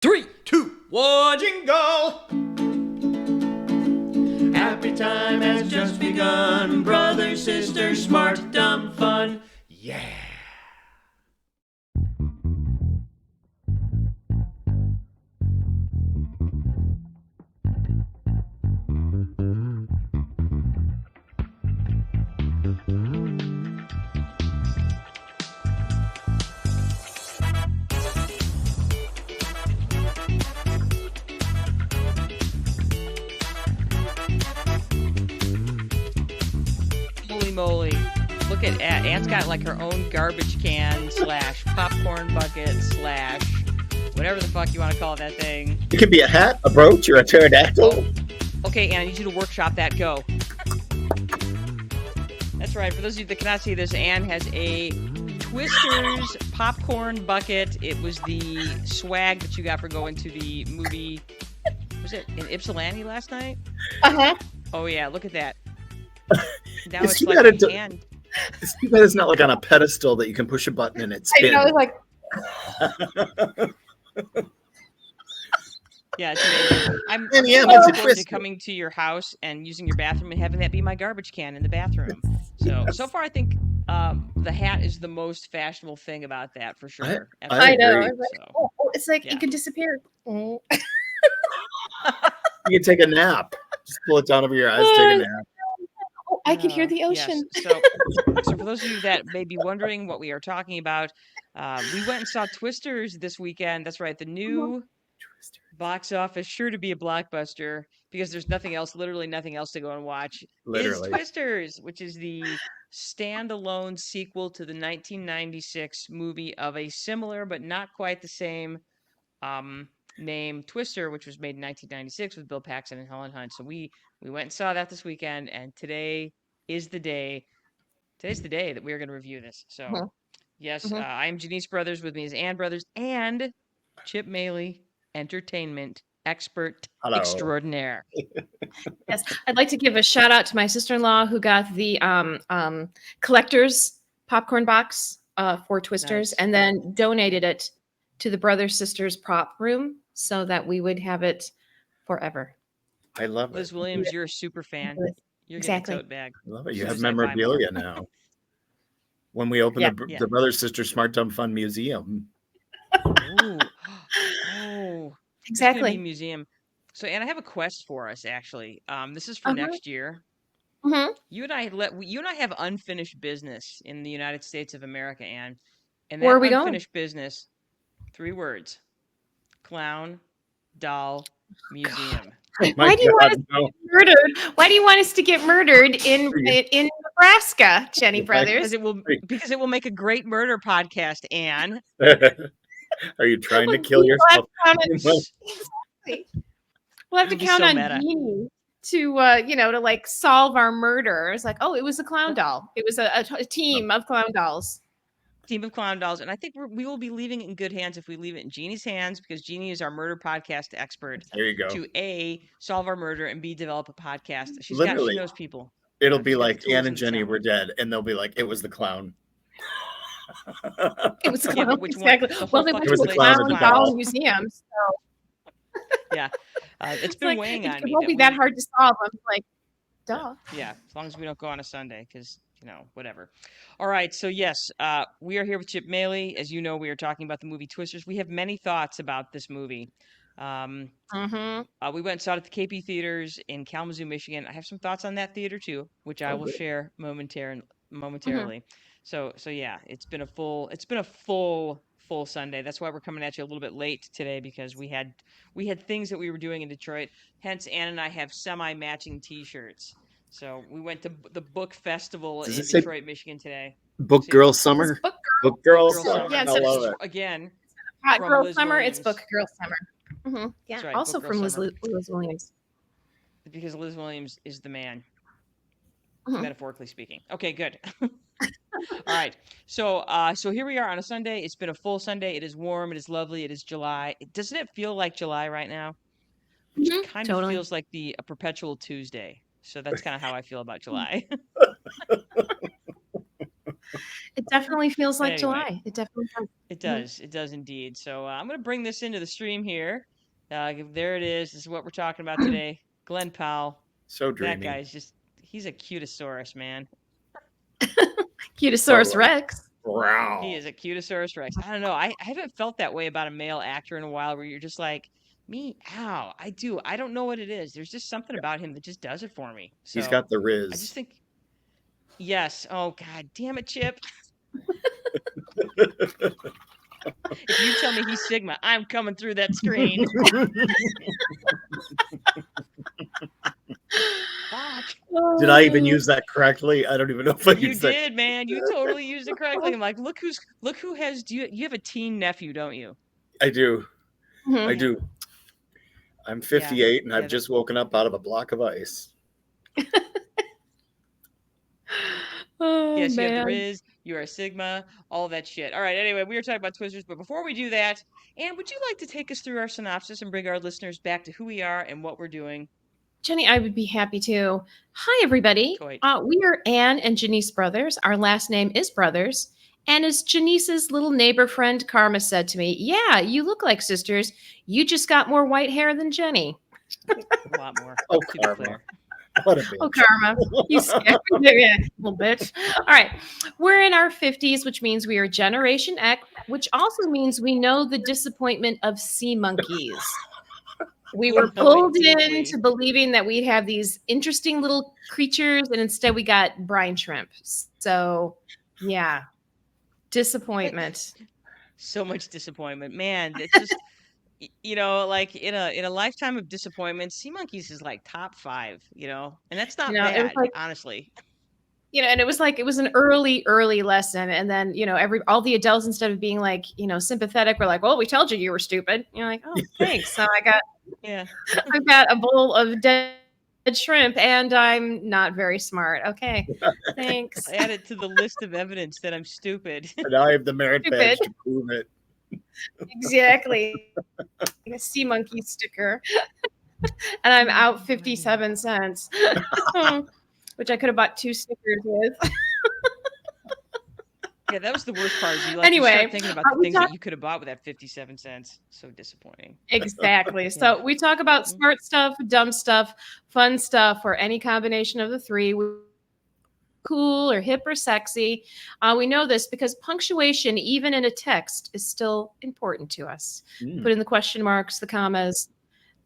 3, 2, 1, jingle! Happy time has just begun. Brother, sister, smart, dumb, fun. Yeah. Holy moly. Look at Anne's got like her own garbage can / popcorn bucket / whatever the fuck you want to call that thing. It could be a hat, a brooch, or a pterodactyl. Oh, okay, Anne, I need you to workshop that. Go. That's right. For those of you that cannot see this, Anne has a Twister's popcorn bucket. It was the swag that you got for going to the movie. Was it in Ypsilanti last night? Uh-huh. Oh, yeah. Look at that. Now It's it's too like bad a it hand. It's too bad it's not like on a pedestal that you can push a button and it I spins. know, it's like, Yeah, it's amazing. I'm And yeah, looking it's a forward to twist. coming to your house and using your bathroom and having that be my garbage can in the bathroom. So far, I think the hat is the most fashionable thing about that for sure. I know. agree. It's like, So, it's like yeah. it can disappear. Oh. You can take a nap. Just pull it down over your eyes, take a nap. Oh, I can hear the yes. ocean. So for those of you that may be wondering what we are talking about, we went and saw Twisters this weekend. That's right, the new box office, sure to be a blockbuster because there's nothing else, literally nothing else to go and watch. Literally. Is Twisters, which is the standalone sequel to the 1996 movie of a similar but not quite the same name, Twister, which was made in 1996 with Bill Paxton and Helen Hunt. So we went and saw that this weekend, and today is the day. Today's the day that we're going to review this. So, Mhm. yes, Mhm. I'm Janice Brothers. With me is Ann Brothers and Chip Moehle, entertainment expert Hello. extraordinaire. Yes, I'd like to give a shout out to my sister-in-law who got the collector's popcorn box for Twisters Nice. and then donated it to the brothers sisters prop room so that we would have it forever. I love Liz it. Williams, you're a super fan. You're Exactly. getting a tote bag. I love it. As You soon have as I buy more. memorabilia now. When we open Yeah. the Brother Sister Smart Dumb Fun Museum. Ooh. Oh. It's gonna be a Exactly. museum. So, Ann, I have a quest for us. Actually, this is for Uh-huh. next year. Mhm. You and I have unfinished business in the United States of America, Ann. And Where that are we going? unfinished business, 3 words: clown doll museum. Why do you want us to no. get murdered? Why do you want us to get murdered in Nebraska, Jenny Because Brothers? Because it will make a great murder podcast, Ann. Are you trying to kill yourself? Exactly. We'll have to It'll be count so on meta. Jeannie to to like solve our murder. It's like, oh, it was a clown doll. It was a team of clown dolls. Team of clown dolls, and I think we will be leaving it in good hands if we leave it in Jeannie's hands, because Jeannie is our murder podcast expert. There you go. To A, solve our murder, and B, develop a podcast. She Literally. knows people. It'll She's be got the like tools Ann and and the Jenny were talent. dead, and they'll be like, it was the clown. It was a Yeah, clown. but which one? Exactly. The Well, whole they went It was to the a clown or clown the doll doll? museum. So Yeah, it's been like, weighing on it me. won't be that hard to solve. I'm like, duh. Yeah, as long as we don't go on a Sunday, because, whatever. All right, so yes, we are here with Chip Moehle. As you know, we are talking about the movie Twisters. We have many thoughts about this movie. Mm-hmm. We went and saw it at the KP Theaters in Kalamazoo, Michigan. I have some thoughts on that theater too, which I will share momentarily. So yeah, it's been a full Sunday. That's why we're coming at you a little bit late today, because we had things that we were doing in Detroit. Hence, Ann and I have semi-matching T-shirts. So we went to the book festival Does in it say Detroit, Michigan today. Book Girl Summer? Book Book Girl Girl Summer. Yeah, I so love it. Again, Hot from Girl Liz Summer. Williams. It's Book Girl Summer. Mm-hmm. Yeah. That's right, Also Book Girl from Liz Summer. Williams. Because Liz Williams is the man. Mhm. Metaphorically speaking. Okay, good. All right. So here we are on a Sunday. It's been a full Sunday. It is warm. It is lovely. It is July. Doesn't it feel like July right now? Which kind of Totally. feels like a perpetual Tuesday. So that's kind of how I feel about July. It definitely feels But like anyway, July. It definitely does. it does. It does indeed. So I'm going to bring this into the stream here. There it is. This is what we're talking about today. Glenn Powell. So That dreamy. guy's just, he's a cutasaurus, man. Cutosaurus Oh, Rex. Wow. He is a Cutosaurus Rex. I don't know. I haven't felt that way about a male actor in a while where you're just like, meow. I do. I don't know what it is. There's just something about him that just does it for me. He's So got the I just Riz. think, yes. Oh, God damn it, Chip. If you tell me he's Sigma, I'm coming through that screen. Fuck. Did I even use that correctly? I don't even know if I You used that. did, man. You totally used it correctly. I'm like, look who has, you have a teen nephew, don't you? I do. Mhm. I do. I'm 58 and Yeah, I've just woken up out of a block of ice. Oh, Yes, you have the man. Riz, you are a Sigma, all that shit. All right, anyway, we were talking about Twizzlers, but before we do that, Anne, would you like to take us through our synopsis and bring our listeners back to who we are and what we're doing? Jenny, I would be happy to. Hi, everybody. Toit. We are Anne and Janice Brothers. Our last name is Brothers. And as Janice's little neighbor friend Karma said to me, yeah, you look like sisters. You just got more white hair than Jenny. A lot more, Oh, to be Karma. clear. What a bitch. Oh, Karma. You scared me, little bitch. All right. We're in our 50s, which means we are Generation X, which also means we know the disappointment of sea monkeys. We were pulled Deeply. into believing that we'd have these interesting little creatures, and instead we got brine shrimp. So, yeah, disappointment. So much disappointment. Man, it's just like in a lifetime of disappointments, Sea Monkeys is like top 5, and that's not It was bad, like, honestly. and it was an early lesson, and then all the adults, instead of being like sympathetic, were like, well, we told you you were stupid. You're like, oh, thanks. So Yeah. I've got a bowl of dead shrimp and I'm not very smart. Okay, thanks. Add it to the list of evidence that I'm stupid. And I have the merit badge to prove it. Exactly. A sea monkey sticker. And I'm out 57 cents, which I could have bought 2 stickers with. Yeah, that was the worst part. Is you Anyway, start thinking about the we things that you could have bought with that 57 cents. So disappointing. Exactly. So we talk about smart stuff, dumb stuff, fun stuff, or any combination of the three. Cool or hip or sexy. We know this because punctuation, even in a text, is still important to us. Put in the question marks, the commas,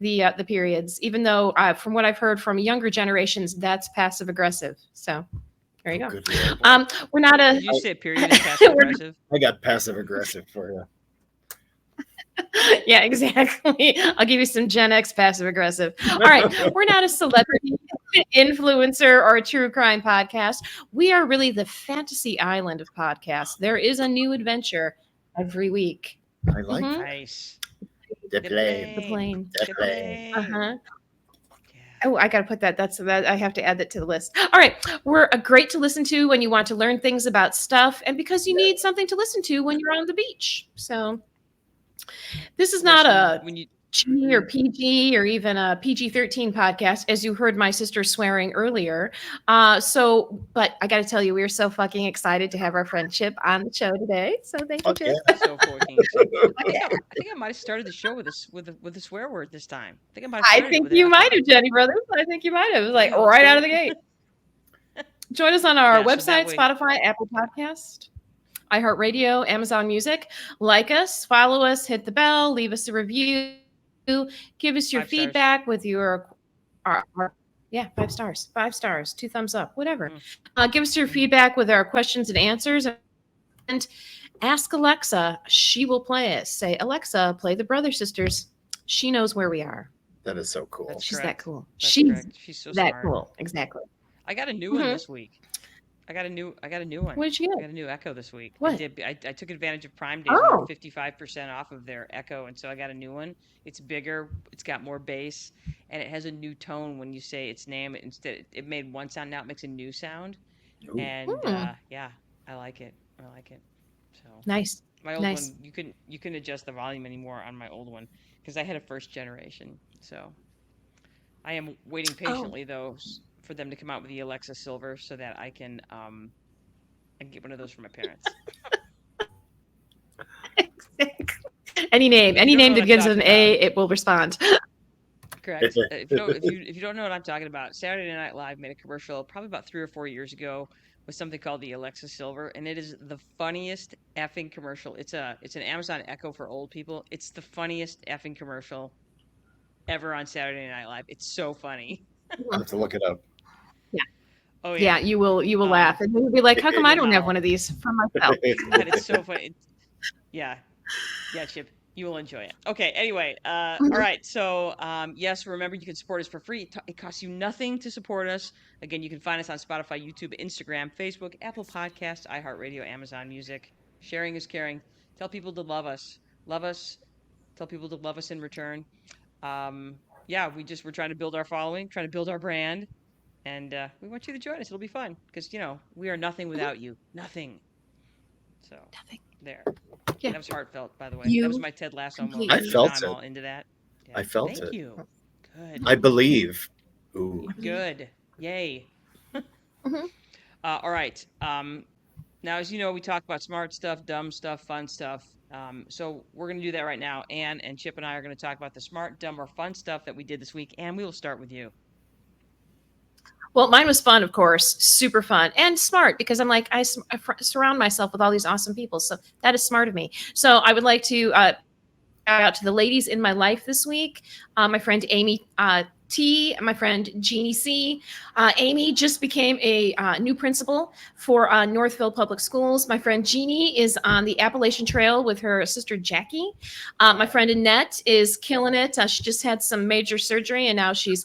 the periods, even though from what I've heard from younger generations, that's passive aggressive. So there you go. We're not a. Did you say period is passive aggressive? I got passive aggressive for you. Yeah, exactly. I'll give you some Gen X passive aggressive. All right. We're not a celebrity influencer or a true crime podcast. We are really the fantasy island of podcasts. There is a new adventure every week. I like that. Nice. The plane. The plane. The plane. Uh-huh. Oh, I got to put that. I have to add that to the list. All right. We're great to listen to when you want to learn things about stuff and because you need something to listen to when you're on the beach. So this is not a G or PG or even a PG-13 podcast, as you heard my sister swearing earlier. But I got to tell you, we are so fucking excited to have our friend Chip on the show today. So thank you, Chip. Yeah. So fucking excited. I think I might have started the show with a swear word this time. I think you might have, Jenny Brothers. I think you might have. It was like right out of the gate. Join us on our website, Spotify, Apple Podcast, iHeartRadio, Amazon Music. Like us, follow us, hit the bell, leave us a review. Give us your 5 feedback stars. with your 5 stars, 5 stars, 2 thumbs up, whatever. Give us your feedback with our questions and answers, and ask Alexa. She will play it. Say, Alexa, play the Brother Sisters. She knows where we are. That is so cool. She's that cool. She's so that smart. cool. Exactly. I got a new one this week. I got a new one. What did you get? I got a new Echo this week. What? I took advantage of Prime Days and 55% off of their Echo, and so I got a new one. It's bigger, it's got more bass, and it has a new tone when you say its name. Instead, it made one sound, now it makes a new sound. Ooh. And yeah, I like it. So nice. My old one, you couldn't adjust the volume anymore on my old one because I had a first generation. So I am waiting patiently though for them to come out with the Alexa Silver so that I can I can get one of those for my parents. Any name If you don't know that what I'm begins with talking an A, about, it will respond. correct. If you don't know what I'm talking about, Saturday Night Live made a commercial probably about 3 or 4 years ago with something called the Alexa Silver, and it is the funniest effing commercial. It's an Amazon Echo for old people. It's the funniest effing commercial ever on Saturday Night Live. It's so funny. I'll have to look it up. Yeah, Oh yeah, yeah. you will laugh, and then you'll be like, "How come I You'll don't have howl. one of these for myself?" God, it's so funny. Yeah. Yeah, Chip, you will enjoy it. Okay, anyway, all Mhm. right. So, yes, remember you can support us for free. It costs you nothing to support us. Again, you can find us on Spotify, YouTube, Instagram, Facebook, Apple Podcasts, iHeartRadio, Amazon Music. Sharing is caring. Tell people to love us. Love us. Tell people to love us in return. Yeah, we're trying to build our following, trying to build our brand, and we want you to join us. It'll be fun because we are nothing Mhm. without you. Nothing. So Nothing. there. Yeah, That was heartfelt, by the way. That was you my Ted Lasso I moment. completely. So now felt I'm it. all into that. I Yeah. felt Thank it. you. Good. I believe. Ooh. Good. Yay. Mhm. All right. Now, as you know, we talk about smart stuff, dumb stuff, fun stuff. So we're going to do that right now. Anne and Chip and I are going to talk about the smart, dumb, or fun stuff that we did this week. And we will start with you. Well, mine was fun, of course, super fun and smart because I'm like surround myself with all these awesome people, so that is smart of me. So I would like to shout out to the ladies in my life this week. My friend Amy T, my friend Jeannie C. Amy just became a new principal for Northville Public Schools. My friend Jeannie is on the Appalachian Trail with her sister Jackie. My friend Annette is killing it. She just had some major surgery and now she's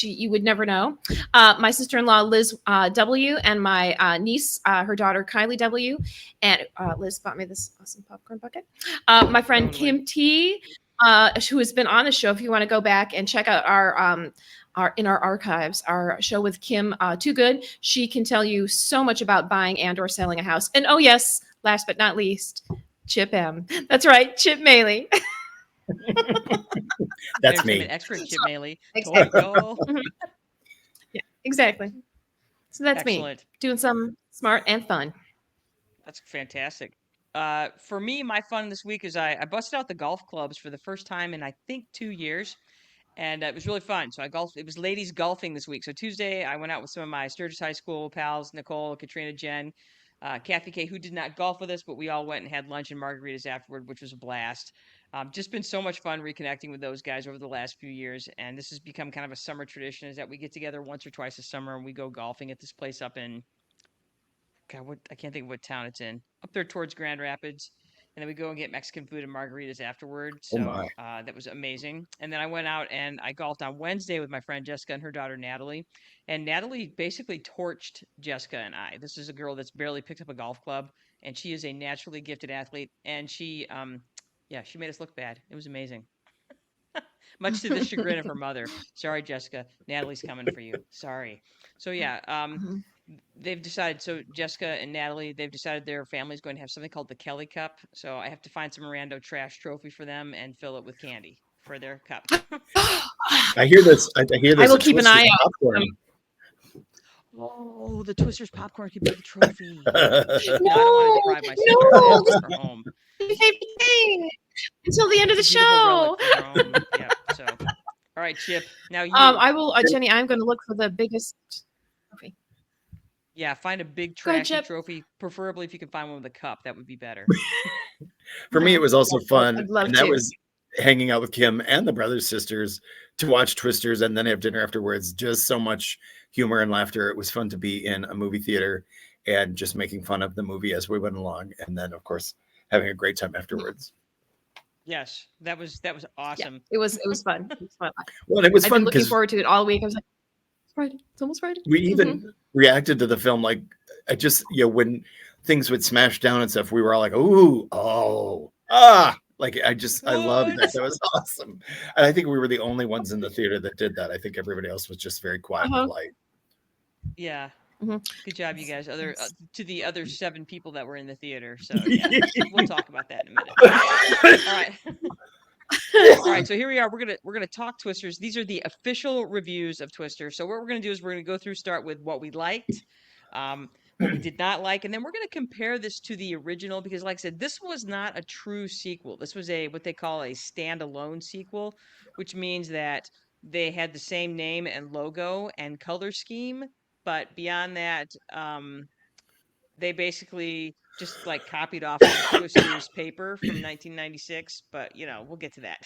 you would never know. My sister-in-law Liz W and my niece, her daughter Kylie W, and Liz bought me this awesome popcorn bucket. My friend Totally. Kim T, who has been on the show. If you want to go back and check out our in our archives, our show with Kim Too Good, she can tell you so much about buying and or selling a house. And oh yes, last but not least, Chip M. That's right, Chip Maley. That's Entertainment me. expert, Chip Maley. Exactly. Togo. Mhm. Yeah, exactly. So that's me Excellent. doing some smart and fun. That's fantastic. For me, my fun this week is I busted out the golf clubs for the first time in I think 2 years, and it was really fun. So I golfed. It was ladies golfing this week. So Tuesday, I went out with some of my Sturgis High School pals, Nicole, Katrina, Jen, Kathy K, who did not golf with us, but we all went and had lunch and margaritas afterward, which was a blast. Just been so much fun reconnecting with those guys over the last few years, and this has become kind of a summer tradition. Is that we get together once or twice a summer and we go golfing at this place up in God, I can't think of what town it's in. Up there towards Grand Rapids, and then we go and get Mexican food and margaritas afterward. Oh my. So that was amazing. And then I went out and I golfed on Wednesday with my friend Jessica and her daughter Natalie. And Natalie basically torched Jessica and I. This is a girl that's barely picked up a golf club, and she is a naturally gifted athlete. And yeah, she made us look bad. It was amazing. Much to the chagrin of her mother. Sorry, Jessica. Natalie's coming for you. Sorry. So yeah, Mhm. they've decided. So Jessica and Natalie, they've decided their family's going to have something called the Kelly Cup. So I have to find some rando trash trophy for them and fill it with candy for their cup. I hear this. I hear I this will at keep an Twisted eye out. Popcorn. Oh, the Twister's popcorn could be the trophy. No, I don't No, want to deprive my sister of no, that this for her home. is my favorite thing until the end of the It's a beautiful relic show. for her home. Yeah. So, all right, Chip. Now you. I will, Jenny. I'm going to look for the biggest trophy. Yeah, find a big Go ahead, trashy Chip. trophy, preferably if you can find one with a cup, that would be better. For me, it was also fun, I'd love and that to. was hanging out with Kim and the brothers sisters to watch Twisters and then have dinner afterwards. Just so much humor and laughter. It was fun to be in a movie theater and just making fun of the movie as we went along, and then of course having a great time afterwards. Yes, that was Yeah, awesome. it was fun. It was fun. Well, and it was I've fun been looking because forward to it all week. I was like, it's Friday. It's almost Friday. we Mhm. even reacted to the film like I just when things would smash down and stuff, we were all like, "Ooh, oh, ah!" Like I loved that. What? That was awesome. And I think we were the only ones in the theater that did that. I think everybody else was just very quiet and Uh-huh. polite. Yeah. Mhm. Good job, you guys. Yes. To the other 7 people that were in the theater. So yeah, we'll talk about that in a minute. All right. All right, so here we are. We're gonna talk Twisters. These are the official reviews of Twister. So what we're gonna do is we're gonna go through, start with what we liked, what we did not like, and then we're going to compare this to the original because, like I said, this was not a true sequel. This was what they call a standalone sequel, which means that they had the same name and logo and color scheme, but beyond that, they basically just like copied off of Twister's paper from 1996. But we'll get to that.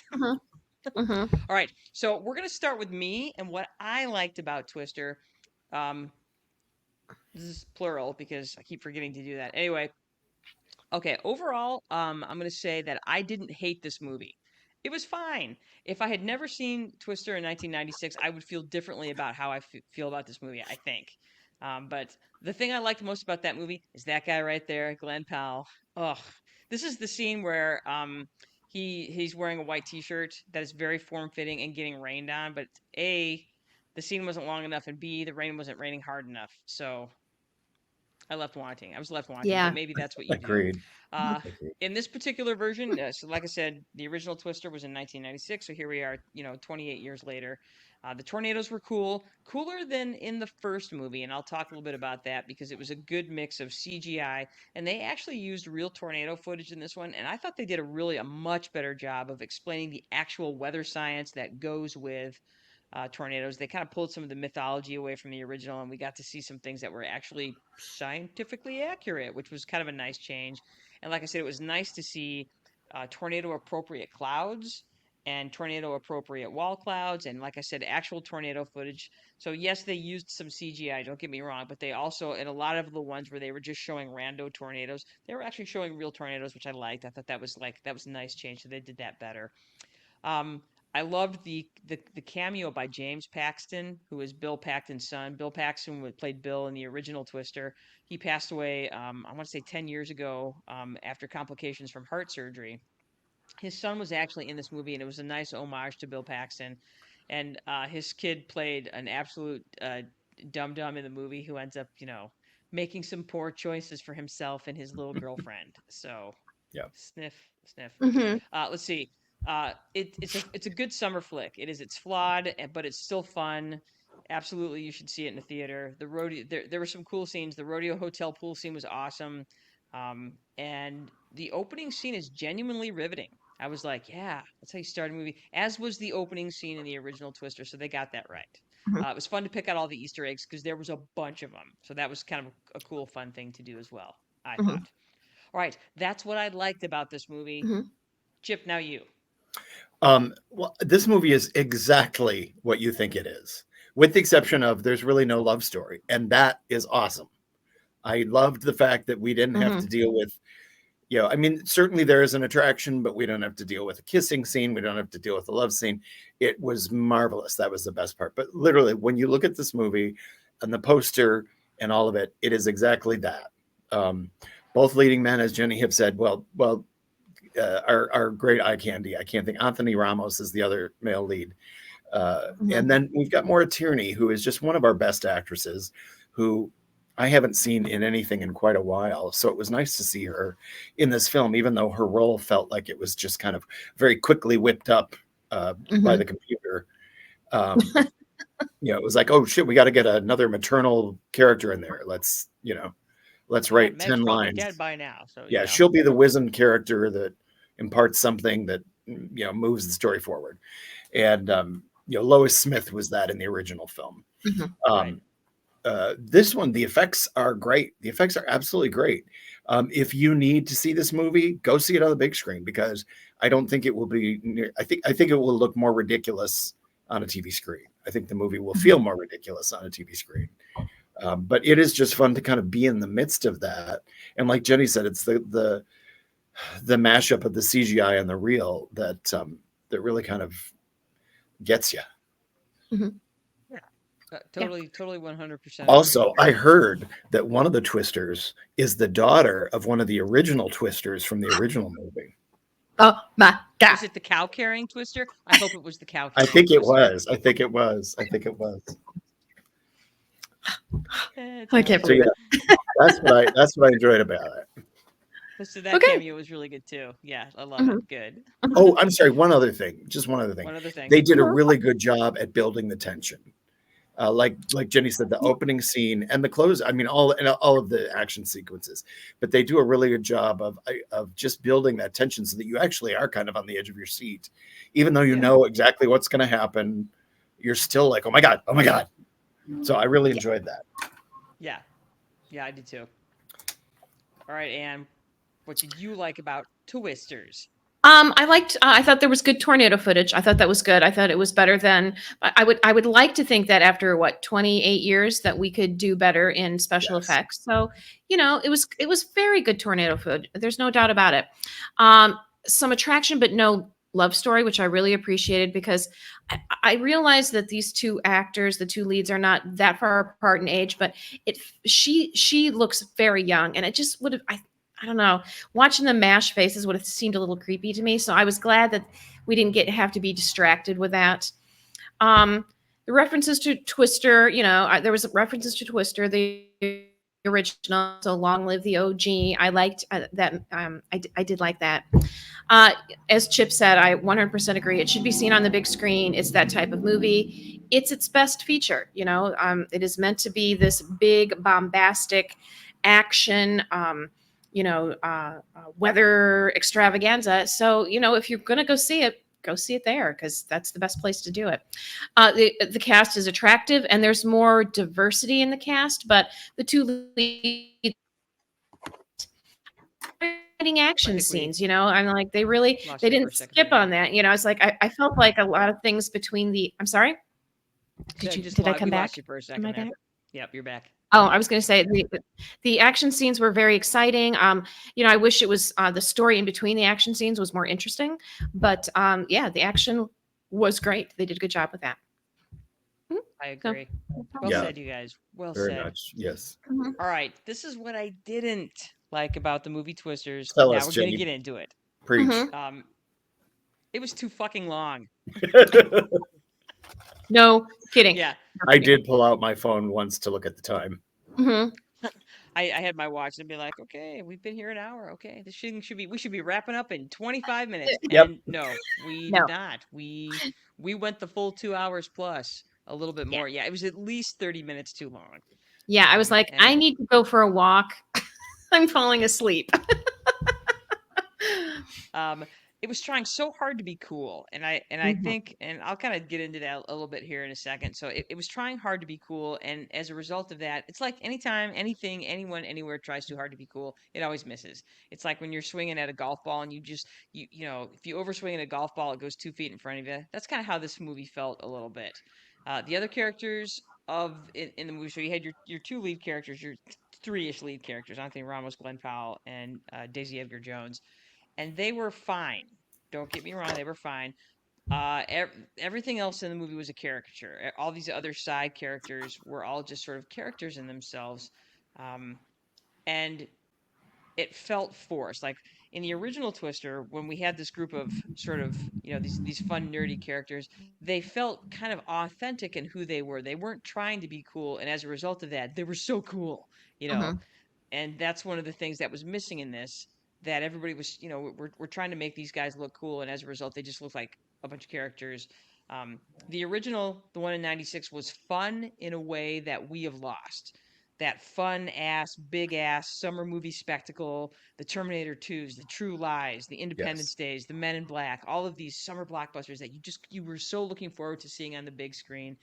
All right, so we're going to start with me and what I liked about Twister. This is plural because I keep forgetting to do that. Anyway, okay, overall, I'm going to say that I didn't hate this movie. It was fine. If I had never seen Twister in 1996, I would feel differently about how I feel about this movie, I think. But the thing I liked most about that movie is that guy right there, Glenn Powell. Ugh. This is the scene where he's wearing a white T-shirt that is very form-fitting and getting rained on, but A, the scene wasn't long enough, and B, the rain wasn't raining hard enough. So I left wanting. I was left wanting, Yeah. but maybe that's what you do. Agreed. In this particular version, so like I said, the original Twister was in 1996, so here we are, 28 years later. The tornadoes were cooler than in the first movie, and I'll talk a little bit about that because it was a good mix of CGI, and they actually used real tornado footage in this one, and I thought they did a much better job of explaining the actual weather science that goes with tornadoes. They kind of pulled some of the mythology away from the original, and we got to see some things that were actually scientifically accurate, which was kind of a nice change. And like I said, it was nice to see tornado appropriate clouds and tornado appropriate wall clouds, and like I said, actual tornado footage. So yes, they used some CGI, don't get me wrong, but they also, in a lot of the ones where they were just showing rando tornadoes, they were actually showing real tornadoes, which I liked. I thought that was a nice change, so they did that better. Um, I loved the cameo by James Paxton, who is Bill Paxton's son. Bill Paxton played Bill in the original Twister. He passed away, I want to say 10 years ago, after complications from heart surgery. His son was actually in this movie, and it was a nice homage to Bill Paxton. And his kid played an absolute dum-dum in the movie who ends up, making some poor choices for himself and his little girlfriend. So, Yeah. sniff, sniff. Mm-hmm. Let's see. It's a good summer flick. It's flawed, but it's still fun. Absolutely, you should see it in the theater. The rodeo, there were some cool scenes. The rodeo hotel pool scene was awesome, and the opening scene is genuinely riveting. I was like, yeah, that's how you start a movie. As was the opening scene in the original Twister, so they got that right. Mhm. It was fun to pick out all the Easter eggs because there was a bunch of them. So that was kind of a cool, fun thing to do as well, I Mhm. thought. All right, that's what I liked about this movie. Mhm. Chip, now you. Well, this movie is exactly what you think it is, with the exception of there's really no love story, and that is awesome. I loved the fact that we didn't have to deal with, I mean, certainly there is an attraction, but we don't have to deal with a kissing scene. We don't have to deal with a love scene. It was marvelous. That was the best part. But literally, when you look at this movie and the poster and all of it, it is exactly that. Both leading men, as Jenny have said, are great eye candy. I can't think. Anthony Ramos is the other male lead. And then we've got Maura Tierney, who is just one of our best actresses, who I haven't seen in anything in quite a while. So it was nice to see her in this film, even though her role felt like it was just kind of very quickly whipped up by the computer. It was like, oh shit, we got to get another maternal character in there. Let's write Meg's 10 probably lines. dead by now. So Yeah, she'll be the wizened character that imparts something that moves the story forward. And Lois Smith was that in the original film. Right. This one, the effects are great. The effects are absolutely great. If you need to see this movie, go see it on the big screen, because I don't think it will be. I think it will look more ridiculous on a TV screen. I think the movie will feel more ridiculous on a TV screen. But it is just fun to kind of be in the midst of that. And like Jenny said, it's the mashup of the CGI and the real that really kind of gets you. Totally 100%. Also, I heard that one of the Twisters is the daughter of one of the original Twisters from the original movie. Oh my God. Was it the cow carrying Twister? I hope it was the cow I carrying think it Twister. was. I think it was. I can't So believe yeah, that's what I enjoyed about it. So that cameo was really good too. Yeah, I love it. Good. Oh, I'm sorry. One other thing. Just one other thing. One other thing. They did a really good job at building the tension. like Jenny said, the opening scene and the close. I mean, all of the action sequences, but they do a really good job of just building that tension so that you actually are kind of on the edge of your seat, even though you know exactly what's going to happen. You're still like, oh my god, oh my god. So I really enjoyed that. Yeah, I did too. All right, Anne, what did you like about Twisters? I thought there was good tornado footage. I thought that was good. I thought it was better than I would like to think that after 28 years that we could do better in special effects. So, it was very good tornado footage. There's no doubt about it. Some attraction, but no love story, which I really appreciated because I realized that these two actors, the two leads, are not that far apart in age, but she looks very young, and it just would have I don't know. Watching the mash faces would have seemed a little creepy to me. So I was glad that we didn't have to be distracted with that. The references to Twister, there was references to Twister, the original. So long live the OG. I liked that. I did like that. As Chip said, I 100% agree. It should be seen on the big screen. It's that type of movie. It's its best feature. It is meant to be this big, bombastic action. Weather extravaganza. So, if you're going to go see it there because that's the best place to do it. The cast is attractive and there's more diversity in the cast, but the two leads action scenes, I'm like, they didn't skip on that. It's like, I felt like a lot of things between I'm sorry. Did I come back? You for a second. Am I back? Yep, you're back. Oh, I was going to say the action scenes were very exciting. I wish it was the story in between the action scenes was more interesting, but the action was great. They did a good job with that. I agree. Well said, you guys. Well Very said. much. Yes. All right. This is what I didn't like about the movie Twisters. Tell now us, we're Jenny. going to get into it. Preach. It was too fucking long. No kidding. Yeah. I did pull out my phone once to look at the time. I had my watch and be like, okay, we've been here an hour. Okay, we should be wrapping up in 25 minutes. Yep. And no, we did not. We went the full 2 hours plus a little bit more. Yeah, it was at least 30 minutes too long. Yeah, I was like, I need to go for a walk. I'm falling asleep. It was trying so hard to be cool, and I think, and I'll kind of get into that a little bit here in a second. So it was trying hard to be cool, and as a result of that, it's like anytime anything, anyone, anywhere tries too hard to be cool, it always misses. It's like when you're swinging at a golf ball and if you overswing at a golf ball, it goes 2 feet in front of you. That's kind of how this movie felt a little bit. The other characters in the movie, so you had your two lead characters, your three-ish lead characters, Anthony Ramos, Glenn Powell, and Daisy Edgar Jones. And they were fine. Don't get me wrong, they were fine. Everything else in the movie was a caricature. All these other side characters were all just sort of characters in themselves. And it felt forced. Like in the original Twister, when we had this group of sort of, these fun, nerdy characters, they felt kind of authentic in who they were. They weren't trying to be cool. And as a result of that, they were so cool, And that's one of the things that was missing in this. That everybody was, we're trying to make these guys look cool, and as a result, they just look like a bunch of characters. The original, the one in '96, was fun in a way that we have lost. That fun ass, big ass summer movie spectacle, the Terminator 2s, the True Lies, the Independence Days, the Men in Black, all of these summer blockbusters that you were so looking forward to seeing on the big screen.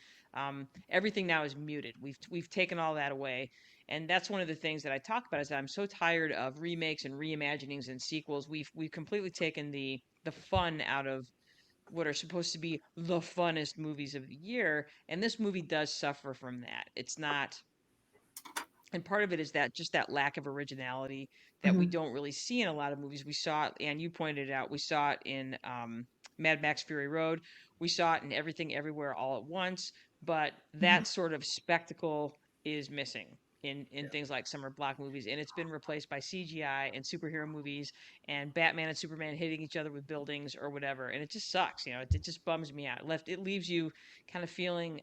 Everything now is muted. We've taken all that away. And that's one of the things that I talk about is that I'm so tired of remakes and reimaginings and sequels. We've completely taken the fun out of what are supposed to be the funnest movies of the year, and this movie does suffer from that. It's not, and part of it is that just that lack of originality that we don't really see in a lot of movies. We saw it, and you pointed it out, we saw it in Mad Max Fury Road. We saw it in Everything Everywhere All at Once, but that sort of spectacle is missing in things like summer block movies, and it's been replaced by CGI and superhero movies and Batman and Superman hitting each other with buildings or whatever, and it just sucks. It just bums me out. It leaves you kind of feeling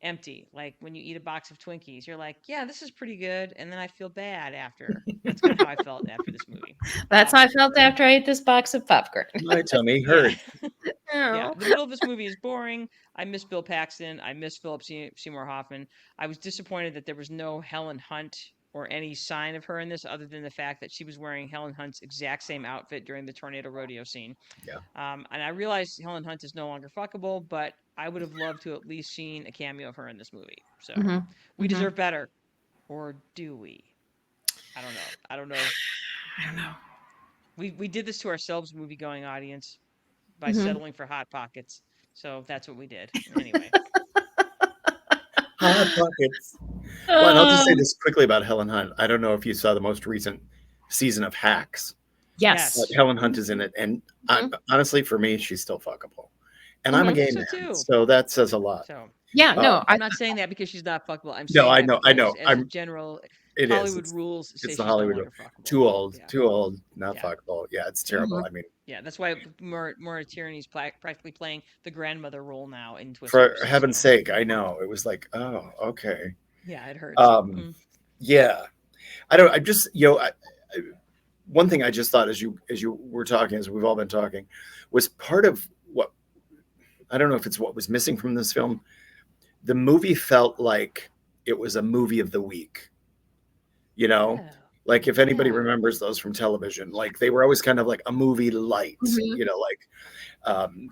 empty, like when you eat a box of Twinkies. You're like, yeah, this is pretty good, and then I feel bad after. That's kind of how I felt after this movie. That's how I felt after I ate this box of popcorn. My tummy hurt. Yeah, Oh. the middle of this movie is boring. I miss Bill Paxton. I miss Philip Seymour Hoffman. I was disappointed that there was no Helen Hunt or any sign of her in this, other than the fact that she was wearing Helen Hunt's exact same outfit during the tornado rodeo scene. Yeah. And I realize Helen Hunt is no longer fuckable, but I would have loved to at least seen a cameo of her in this movie. So we deserve better, or do we? I don't know. I don't know. We did this to ourselves, movie going audience, by Mhm. settling for Hot Pockets. So that's what we did. Anyway. Hot Pockets. Well, and I'll just say Um, this quickly about Helen Hunt. I don't know if you saw the most recent season of Hacks, yes. but Helen Hunt is in it, and honestly, for me, she's still fuckable. And I'm a I gay think so man, too. so that says a lot. So Yeah, no, I'm not saying that because she's not fuckable. I'm No, saying I that know, because as a I'm. general It is. Hollywood rules say It's the she's no Hollywood longer fuckable. too old, Yeah. not Yeah. fuckable. Yeah, it's terrible. I mean, Yeah, that's why Maura Tierney's practically playing the grandmother role now in for Twisters. heaven's sake, I know. It was like, oh, okay. Yeah, it hurts. Yeah, I don't. I just, one thing I just thought as you were talking, as we've all been talking, was part of what I don't know if it's what was missing from this film. The movie felt like it was a movie of the week. Oh, Like if anybody yeah. remembers those from television, like they were always kind of like a movie light, like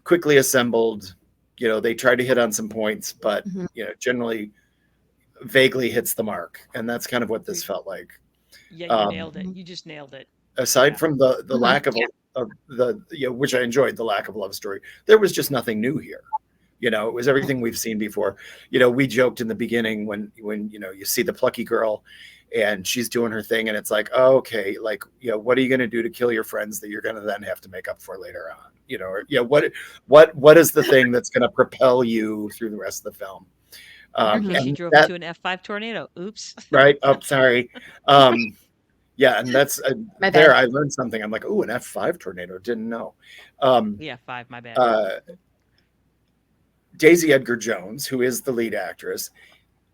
quickly assembled. They tried to hit on some points, but generally vaguely hits the mark, and that's kind of what this felt like. Yeah, you nailed it. You just nailed it. Aside from the lack of the which I enjoyed, the lack of love story, there was just nothing new here. It was everything we've seen before. We joked in the beginning when you see the plucky girl and she's doing her thing, and it's like, oh, okay, like, what are you going to do to kill your friends that you're going to then have to make up for later on? What is the thing that's going to propel you through the rest of the film? Okay, she drove into an F5 tornado. Oops. Right. Oh, sorry. Yeah, and that's there. I learned something. I'm like, oh, an F5 tornado. Didn't know. Yeah, 5. My bad. Daisy Edgar Jones, who is the lead actress,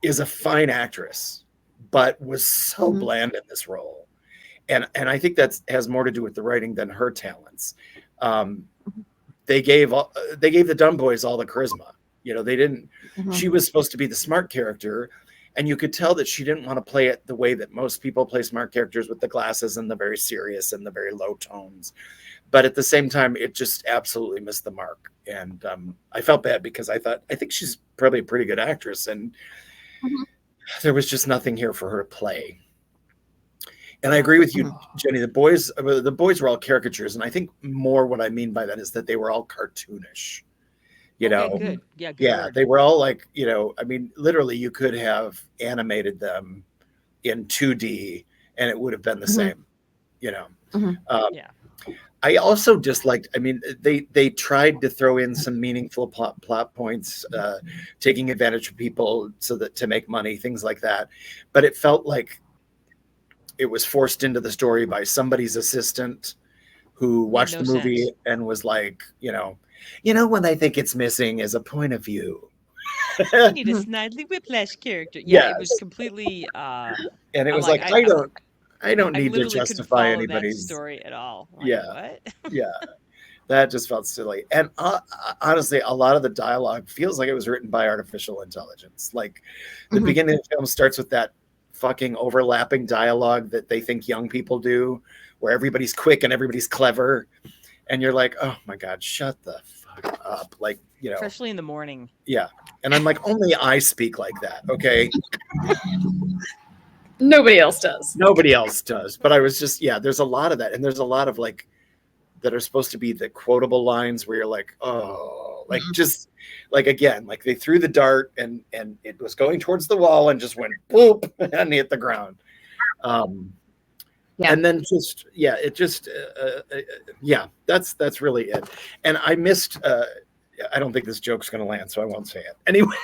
is a fine actress, but was so bland in this role, and I think that has more to do with the writing than her talents. They gave the dumb boys all the charisma. They didn't. She was supposed to be the smart character, and you could tell that she didn't want to play it the way that most people play smart characters, with the glasses and the very serious and the very low tones. But at the same time, it just absolutely missed the mark. And I felt bad because I think she's probably a pretty good actress, and there was just nothing here for her to play. And I agree with you, Jenny. The boys were all caricatures, and I think more what I mean by that is that they were all cartoonish. Good. Yeah, good yeah, word. they were all like, I mean, literally, you could have animated them in 2D, and it would have been the same. Yeah. I also just liked. I mean, they tried to throw in some meaningful plot points, taking advantage of people to make money, things like that. But it felt like it was forced into the story by somebody's assistant who watched the movie and was like, what I think it's missing is a point of view. You need a Snidely Whiplash character. Yeah, it was completely. And it was like I don't need to justify anybody's that story at all. Like, what? Yeah, that just felt silly. And honestly, a lot of the dialogue feels like it was written by artificial intelligence. Like the beginning of the film starts with that fucking overlapping dialogue that they think young people do, where everybody's quick and everybody's clever, and you're like, oh my god, shut the fuck up. Like, especially in the morning. Yeah, and I'm like, only I speak like that. Okay. Nobody else does. Nobody else does. But I was just, there's a lot of that. And there's a lot of like, that are supposed to be the quotable lines where you're like, oh, like just like, again, like they threw the dart and it was going towards the wall and just went boop and hit the ground. And then just, that's really it. And I missed, I don't think this joke's going to land, so I won't say it. Anyway.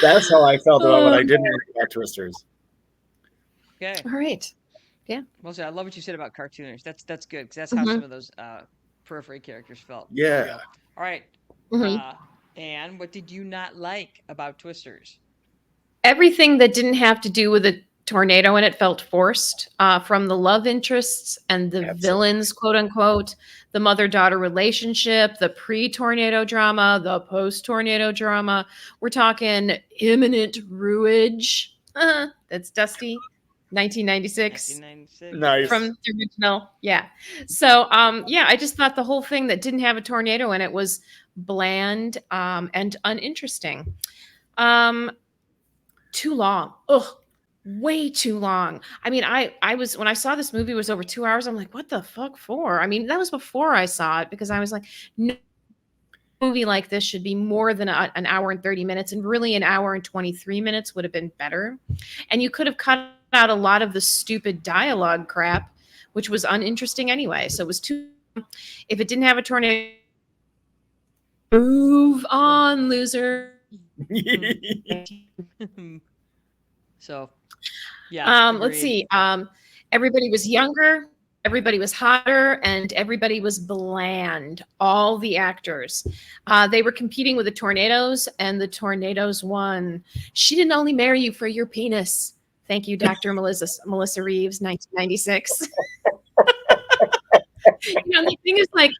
That's how I felt about what I didn't like about Twisters. Okay. All right. Yeah. Well, I love what you said about cartoonish. That's good, because that's how some of those periphery characters felt. Yeah. All right. And what did you not like about Twisters? Everything that didn't have to do with tornado in it felt forced from the love interests and the Absolutely. villains, quote unquote, the mother-daughter relationship, the pre-tornado drama, the post-tornado drama. We're talking imminent ruage. That's Dusty, 1996 1996. Nice. from the original. Yeah. So yeah, I just thought the whole thing that didn't have a tornado in it was bland and uninteresting. Too long. Ugh. Way too long. I mean, I was when I saw this movie, it was over 2 hours. I'm like, what the fuck for? I mean, that was before I saw it because I was like, no movie like this should be more than an hour and 30 minutes, and really an hour and 23 minutes would have been better. And you could have cut out a lot of the stupid dialogue crap, which was uninteresting anyway. So it was too. If it didn't have a tornado, move on, loser. So, yeah. Let's agreed. see. Everybody was younger, everybody was hotter, and everybody was bland. All the actors. They were competing with the Tornadoes, and the Tornadoes won. She didn't only marry you for your penis. Thank you, Dr. Melissa Reeves, 1996. The thing is, like,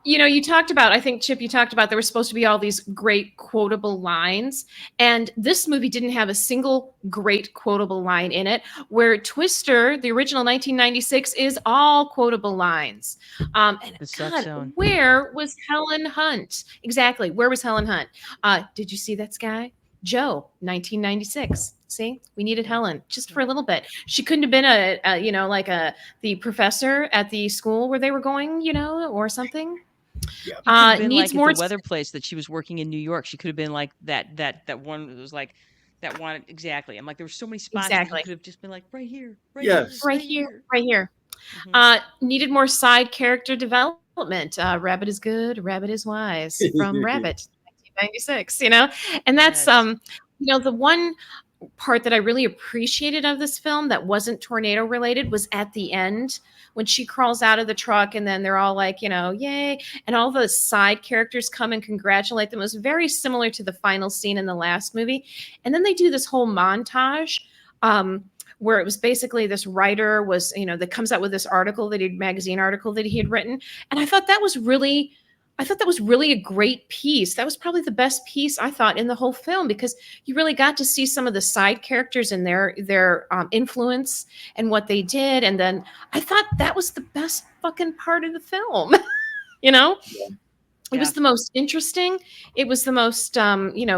you talked about, I think, Chip, you talked about there were supposed to be all these great quotable lines. And this movie didn't have a single great quotable line in it, where Twister, the original 1996, is all quotable lines. And The suck God, zone. where was Helen Hunt? Exactly. Where was Helen Hunt? Did you see that sky? Joe, 1996. See, we needed Helen just for a little bit. She couldn't have been the professor at the school where they were going, or something. Yeah. It could have been Needs like more at the weather place that she was working in New York. She could have been like that one that was like that one exactly. I'm like, there were so many spots that Exactly. you could have just been like right here, right Yes. here, Right here, right here. Mhm. Needed more side character development. Rabbit is good, Rabbit is wise from Rabbit, 1996, and that's Yes. the one part that I really appreciated of this film that wasn't tornado related was at the end when she crawls out of the truck and then they're all like, yay. And all the side characters come and congratulate them. It was very similar to the final scene in the last movie. And then they do this whole montage where it was basically this writer was, that comes out with this magazine article that he had written. And I thought that was really a great piece. That was probably the best piece I thought in the whole film because you really got to see some of the side characters and their influence and what they did. And then I thought that was the best fucking part of the film. It was the most interesting. It was the most,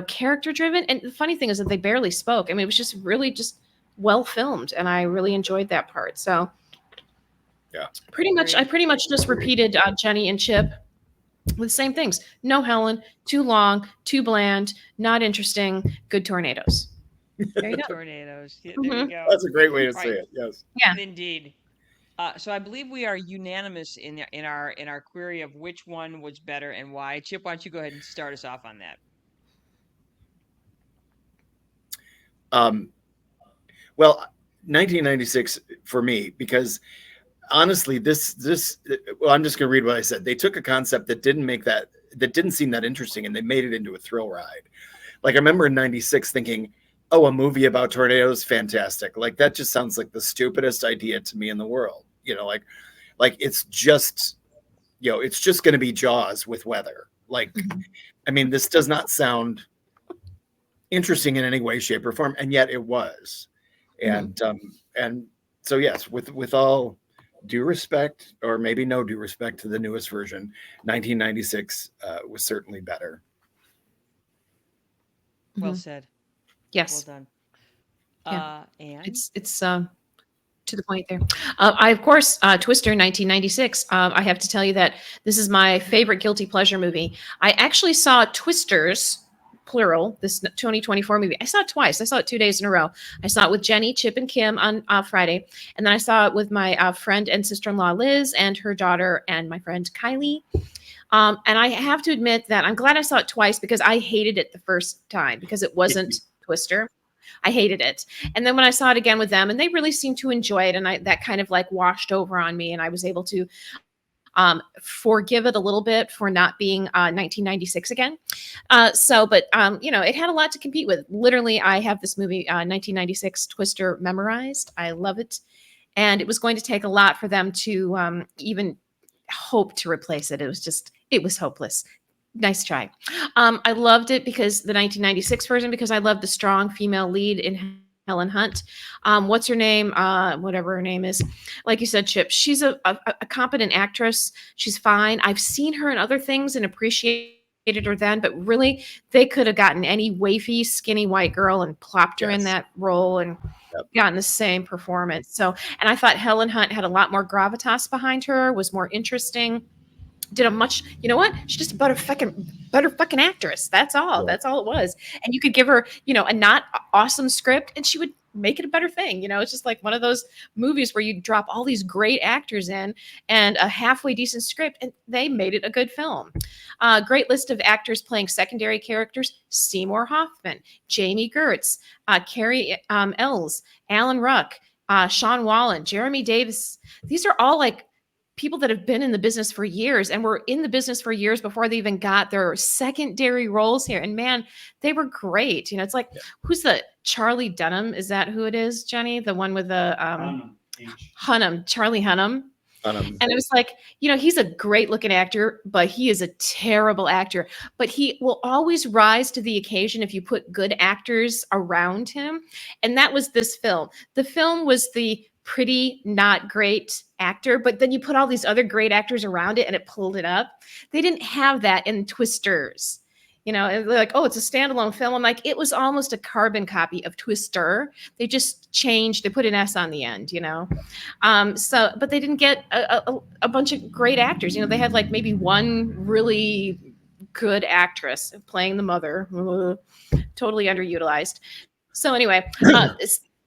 character driven. And the funny thing is that they barely spoke. I mean, it was just really just well filmed, and I really enjoyed that part. So, Yeah, I pretty much just repeated Jenny and Chip with the same things. No Helen, too long, too bland, not interesting, good tornadoes. There you go. Tornadoes. Yeah, there Mhm. you go. That's a great way to Right. say it. Yes. Yeah. Indeed. So I believe we are unanimous in our query of which one was better and why. Chip, why don't you go ahead and start us off on that? Well, 1996 for me, because honestly, this well, I'm just going to read what I said. They took a concept that didn't seem that interesting, and they made it into a thrill ride. Like I remember in '96 thinking, "Oh, a movie about tornadoes, fantastic!" Like that just sounds like the stupidest idea to me in the world. Like it's just, it's just going to be Jaws with weather. Like, I mean, this does not sound interesting in any way, shape, or form, and yet it was. And so yes, with all due respect, or maybe no due respect to the newest version, 1996 was certainly better. Well said. Yes. Well done. Yeah. And It's to the point there. I, of course, Twister, 1996. I have to tell you that this is my favorite guilty pleasure movie. I actually saw Twisters, plural, this 2024 movie. I saw it twice. I saw it 2 days in a row. I saw it with Jenny, Chip, and Kim on Friday. And then I saw it with my friend and sister-in-law, Liz, and her daughter, and my friend, Kylie. And I have to admit that I'm glad I saw it twice because I hated it the first time because it wasn't Twister. I hated it. And then when I saw it again with them, and they really seemed to enjoy it, and that kind of like washed over on me, and I was able to Forgive it a little bit for not being 1996 again. But it had a lot to compete with. Literally, I have this movie, 1996 Twister, memorized. I love it. And it was going to take a lot for them to even hope to replace it. It was hopeless. Nice try. I loved it because the 1996 version, because I loved the strong female lead in Helen Hunt. What's her name? Whatever her name is. Like you said, Chip, she's a competent actress. She's fine. I've seen her in other things and appreciated her then, but really, they could have gotten any wafy, skinny white girl and plopped her in that role and gotten the same performance. So, and I thought Helen Hunt had a lot more gravitas behind her, was more interesting. Did a much, you know what? She's just a better fucking actress. That's all. That's all it was. And you could give her, a not awesome script, and she would make it a better thing. It's just like one of those movies where you drop all these great actors in and a halfway decent script, and they made it a good film. Great list of actors playing secondary characters: Seymour Hoffman, Jamie Gertz, Carrie Ells, Alan Ruck, Sean Wallen, Jeremy Davis. These are all like people that have been in the business for years and were in the business for years before they even got their secondary roles here. And man, they were great. It's like, who's the Charlie Dunham? Is that who it is, Jenny? The one with the Hunnam, Charlie Hunnam. And it was like, he's a great looking actor, but he is a terrible actor. But he will always rise to the occasion if you put good actors around him. And that was this film. The film was the pretty, not great actor, but then you put all these other great actors around it and it pulled it up. They didn't have that in Twisters. And they're like, oh, it's a standalone film. I'm like, it was almost a carbon copy of Twister. They just changed, they put an S on the end, but they didn't get a bunch of great actors. They had like maybe one really good actress playing the mother, totally underutilized. So anyway,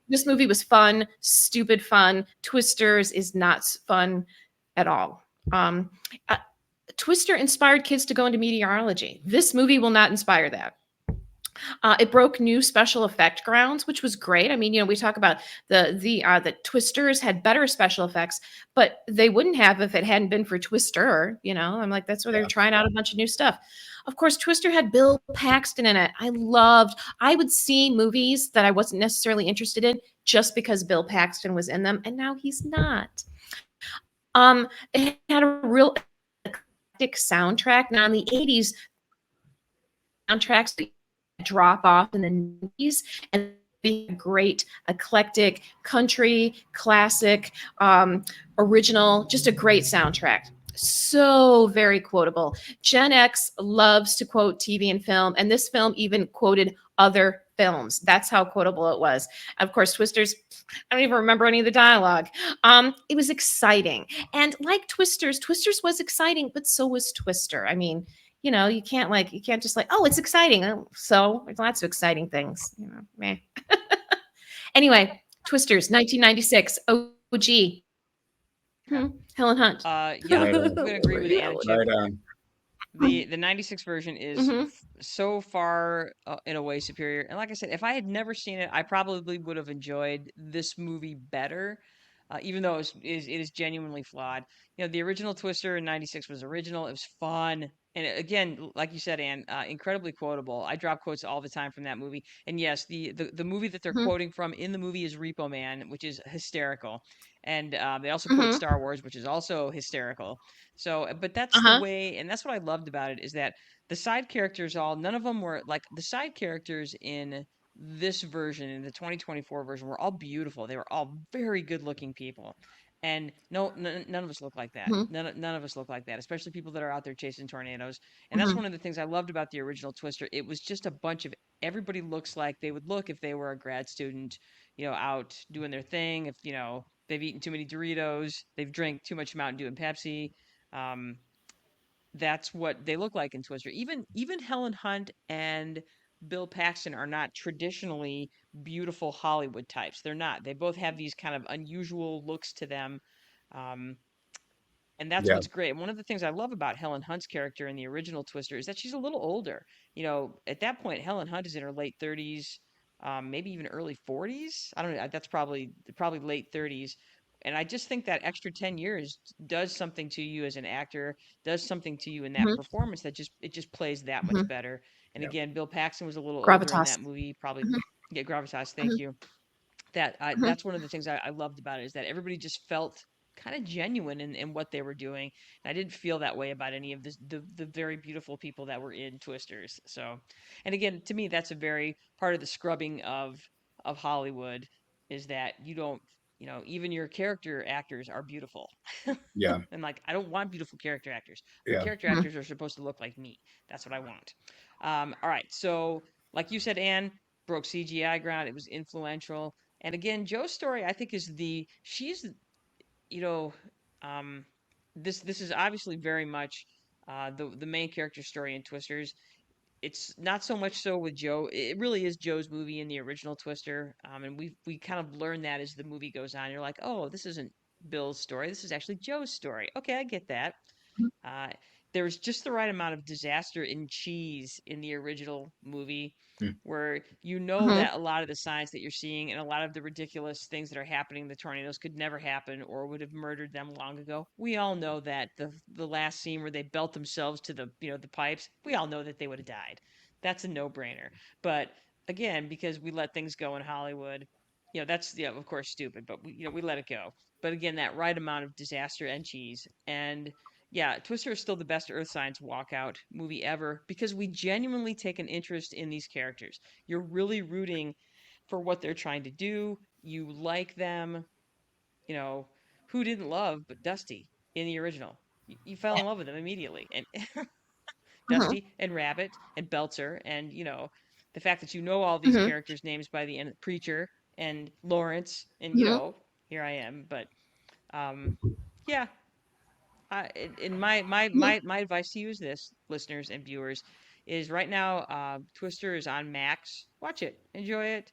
this movie was fun, stupid fun. Twisters is not fun at all. Twister inspired kids to go into meteorology. This movie will not inspire that. It broke new special effect grounds, which was great. I mean, we talk about the Twisters had better special effects, but they wouldn't have if it hadn't been for Twister. I'm like, that's where they're trying out a bunch of new stuff. Of course, Twister had Bill Paxton in it. I would see movies that I wasn't necessarily interested in just because Bill Paxton was in them, and now he's not. It had a real eclectic soundtrack. Now in the 80s, soundtracks drop off in the 90s and be great eclectic country, classic, original, just a great soundtrack. So very quotable. Gen X loves to quote TV and film, and this film even quoted other films. That's how quotable it was. Of course, Twisters, I don't even remember any of the dialogue. It was exciting. And like Twisters was exciting, but so was Twister. I mean, you can't just like, oh, it's exciting. So there's lots of exciting things, meh. Anyway, Twisters, 1996, OG. Helen Hunt. I'm gonna agree with Anna Chip. The 96 version is so far in a way superior. And like I said, if I had never seen it, I probably would have enjoyed this movie better. Even though it is genuinely flawed. The original Twister in 96 was original. It was fun. And again, like you said, Anne, incredibly quotable. I drop quotes all the time from that movie. And yes, the movie that they're quoting from in the movie is Repo Man, which is hysterical. And they also quote Star Wars, which is also hysterical. So, but that's the way, and that's what I loved about it, is that the side characters none of them were like the side characters in this version, in the 2024 version, were all beautiful. They were all very good looking people. And none of us look like that. None of us look like that, especially people that are out there chasing tornadoes. And that's one of the things I loved about the original Twister. It was just a bunch of everybody looks like they would look if they were a grad student, out doing their thing. If, they've eaten too many Doritos, they've drank too much Mountain Dew and Pepsi. That's what they look like in Twister. Even Helen Hunt and Bill Paxton are not traditionally beautiful Hollywood types. They're not. They both have these kind of unusual looks to them. And that's what's great. And one of the things I love about Helen Hunt's character in the original Twister is that she's a little older. At that point, Helen Hunt is in her late 30s, maybe even early 40s. I don't know. That's probably late 30s. and I just think that extra 10 years does something to you as an actor, does something to you in that Mhm. performance that it just plays that much Mhm. better. And Yeah. again, Bill Paxton was a little older in Gravitas. that movie, probably. Mhm. Yeah, gravitas. Thank Mhm. you. Mhm. That's one of the things I loved about it, is that everybody just felt kind of genuine in what they were doing. And I didn't feel that way about any of the very beautiful people that were in Twisters. So, and again, to me, that's a very part of the scrubbing of Hollywood, is that you don't, even your character actors are beautiful. Yeah. And like, I don't want beautiful character actors. My Yeah. character Mhm. actors are supposed to look like me. That's what I want. All right. So, like you said, Anne, broke CGI ground. It was influential. And again, Joe's story, I think, she's, you know, um, this is obviously very much the main character story in Twisters. It's not so much so with Joe. It really is Joe's movie in the original Twister, and we kind of learn that as the movie goes on. You're like, oh, this isn't Bill's story. This is actually Joe's story. Okay, I get that. Uh, there was just the right amount of disaster in cheese in the original movie, Mm. where Mhm. that a lot of the signs that you're seeing and a lot of the ridiculous things that are happening, the tornadoes could never happen or would have murdered them long ago. We all know that the last scene where they belt themselves to the pipes, we all know that they would have died. That's a no-brainer. But again, because we let things go in Hollywood, that's of course stupid, but we let it go. But again, that right amount of disaster and cheese. And yeah, Twister is still the best Earth Science walkout movie ever, because we genuinely take an interest in these characters. You're really rooting for what they're trying to do. You like them. You know, who didn't love but Dusty in the original? You fell in love with him immediately. And Mhm. Dusty and Rabbit and Belzer, and the fact that all these Mhm. characters' names by the end, Preacher and Lawrence, and Mhm. here I am. But um, yeah, in Mhm. my advice to you is this, listeners and viewers, is right now, Twister is on Max. Watch it, enjoy it.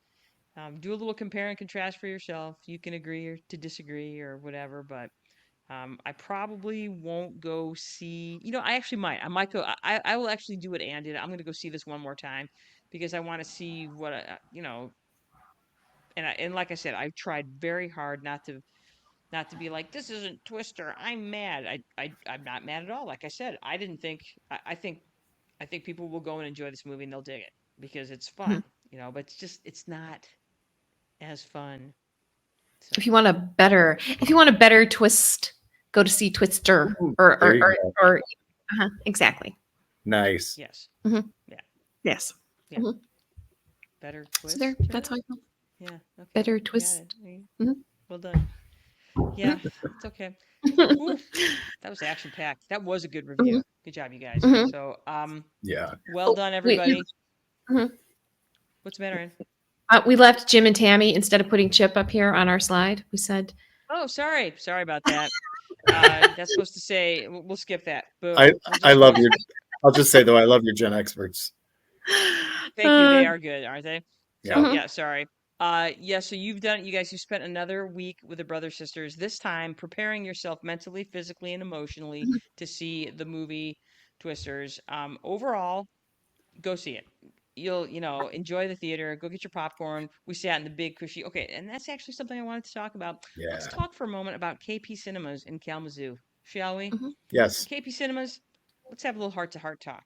Do a little compare and contrast for yourself. You can agree or to disagree or whatever, but I probably won't go see. I actually might. I might go. I will actually do what Ann did. I'm going to go see this one more time, because I want to see what and like I said, I've tried very hard not to be like, this isn't Twister, I'm mad. I'm not mad at all. Like I said, I didn't think I think people will go and enjoy this movie and they'll dig it because it's fun, Mhm. but it's not as fun. If So you want a better twist, go to see Twister Ooh, or there or you or, go. or exactly. Nice. yes, Mhm. yeah, Yes. yeah, Mhm. better So there, Twister. that's how I feel. Yeah, okay, Better you got it. twist. Hey, Mhm. well done. Yeah, Mhm. it's okay. Whew, that was action packed. That was a good Mhm. review. Good job, you guys. Mhm. So Yeah. well Oh, done, we everybody. mhm. What's the matter, Ann? We left Jim and Tammy instead of putting Chip up here on our slide. We said, Oh, sorry about that. That's supposed to say we'll skip that. I Boom. We'll I just love we'll your I'll just say though, I love your Gen experts. thank you. uh, They are good, aren't they? So Yeah. mhm. yeah, sorry. Yeah, so you've done it, you guys. You spent another week with the brother sisters. This time preparing yourself mentally, physically, and emotionally to see the movie Twisters. Overall, go see it. You'll enjoy the theater. Go get your popcorn. We sat in the big cushy. Okay, and that's actually something I wanted to talk about. Let's Yeah. talk for a moment about KP Cinemas in Kalamazoo, shall we? Mhm. Yes. KP Cinemas, let's have a little heart to heart talk.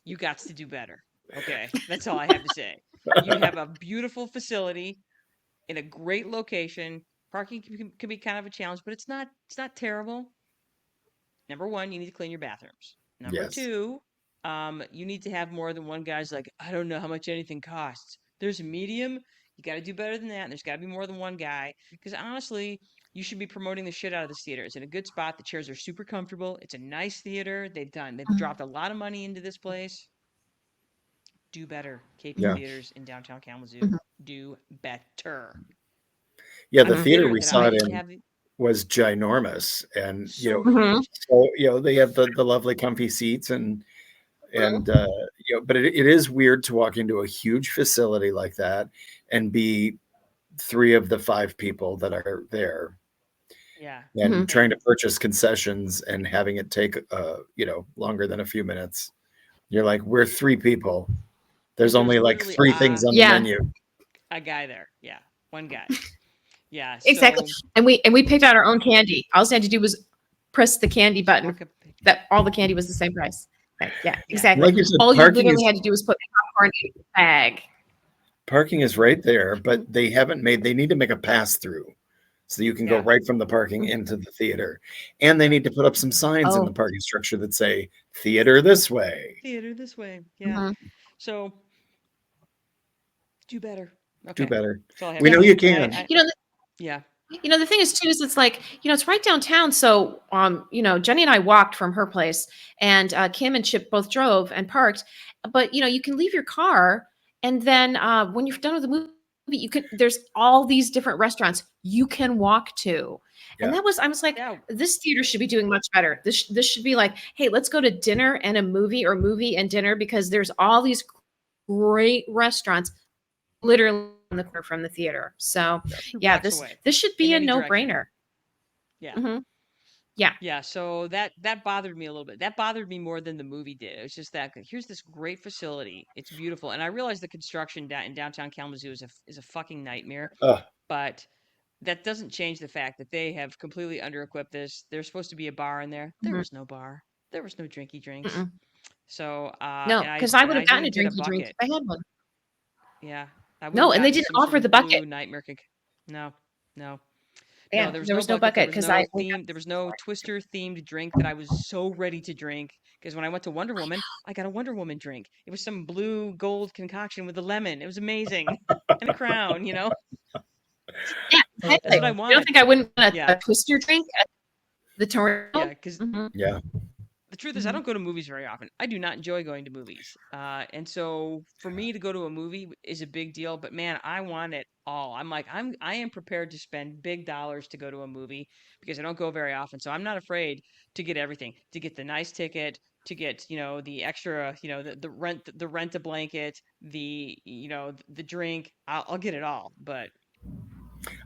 You got to do better. Okay, that's all I have to say. You have a beautiful facility in a great location. Parking can be kind of a challenge, but it's not terrible. Number one, you need to clean your bathrooms. Number Yes. two, you need to have more than one guy's like, I don't know how much anything costs. There's a medium. You got to do better than that. And there's got to be more than one guy. Because honestly, you should be promoting the shit out of this theater. It's in a good spot. The chairs are super comfortable. It's a nice theater. They've dropped a lot of money into this place. Do better, KP Yeah. Theaters in downtown Kalamazoo. Mhm. Do better. Yeah, The the Mhm. theater theater we that saw I it didn't in have was ginormous, and so Mhm. huge. so they have the lovely comfy seats, and but it is weird to walk into a huge facility like that and be three of the five people that are there, Yeah, and Mhm. yeah. trying to purchase concessions and having it take longer than a few minutes. You're like, we're three people. There's There's only like literally three things on the Yeah. menu. a guy there. Yeah, one guy. Yeah. Exactly. So And we picked out our own candy. All I had to do was press the candy button. walk up. That all the candy was the same price. Right. Yeah, Yeah. exactly. Like you said, All you parking literally is had to do was put the popcorn in the bag. parking is right there, but they need to make a pass through so you can go Yeah. right from the parking into the theater. And they need to put up some signs in the Oh. parking structure that say theater this way. Theater this way. Yeah. Mhm. So do better. Do Okay. better. That's all I have We to know say. you And can. You know, yeah. the thing is too is it's like, it's right downtown. So Jenny and I walked from her place, and Kim and Chip both drove and parked. But you can leave your car, and then when you're done with the movie, there's all these different restaurants you can walk to. And Yeah. I was like, Yeah. this theater should be doing much better. This should be like, hey, let's go to dinner and a movie, or movie and dinner, because there's all these great restaurants literally on the corner from the theater. So 2 yeah, blocks away this should in be a any direction. no-brainer. Yeah. Mhm. Yeah. Yeah. So that bothered me a little bit. That bothered me more than the movie did. It was just that here's this great facility. It's beautiful, and I realize the construction in downtown Kalamazoo is a fucking nightmare. Ugh. But that doesn't change the fact that they have completely under-equipped this. There's supposed to be a bar in there. There Mhm. was no bar. There was no drinky drinks. Mm-mm. So No, and because I would I have gotten a didn't get a drinky drink if bucket. I had one. Yeah, I would No, have and they gotten didn't some sort offer of the bucket. blue nightmare. No, no. No, Yeah, there was there no was no bucket. There bucket was because no we got theme. There was no Twister themed drink that I was so ready to drink. Because when I went to Wonder Woman, I got a Wonder Woman drink. It was some blue gold concoction with a lemon. It was amazing, and a crown. yeah, That's exactly. what I You don't wanted. think I wouldn't want Yeah, a Twister drink at the tornado? yeah. Because Mhm, Yeah. the truth is, I mhm, don't go to movies very often. I do not enjoy going to movies. And so for me to go to a movie is a big deal, but man, I want it all. I am prepared to spend big dollars to go to a movie because I don't go very often. So I'm not afraid to get everything, to get the nice ticket, to get, the extra, the rent a blanket, the drink. I'll get it all. But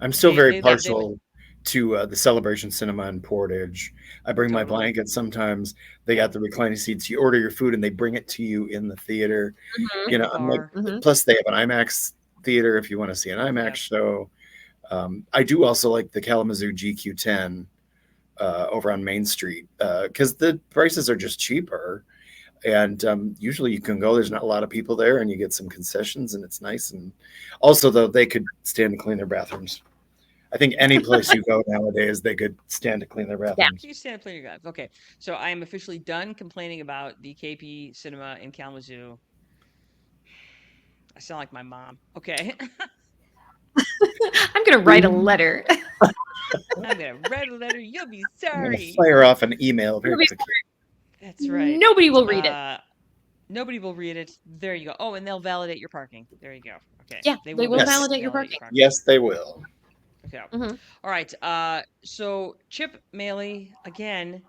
I'm still they, very they, they, they, partial to the Celebration Cinema in Portage. I bring my totally. blanket sometimes. They Yeah. got the reclining seats. You order your food and they bring it to you in the theater. mhm, At the I'm like, bar. mhm. plus they have an IMAX theater if you want to see an IMAX Yep. show. I do also like the Kalamazoo GQ10 over on Main Street because the prices are just cheaper. And usually you can go, there's not a lot of people there, and you get some concessions, and it's nice. And also, though, they could stand to clean their bathrooms. I think any place you go nowadays, they could stand to clean their bathrooms. You stand up, play your guys. Okay, so I am officially done complaining about the KP Cinema in Kalamazoo. I sound like my mom. Okay, I'm gonna write a letter. I'm gonna write a letter. You'll be I'm going to sorry. fire off an email very Nobody- quickly. That's right. Nobody will read it. Nobody will read it. There you go. Oh, and they'll validate your parking. There you go. Okay. Yeah, they will Yes. validate your parking. Yes, they will. Okay. Mhm. All right. So Chip Maley, again,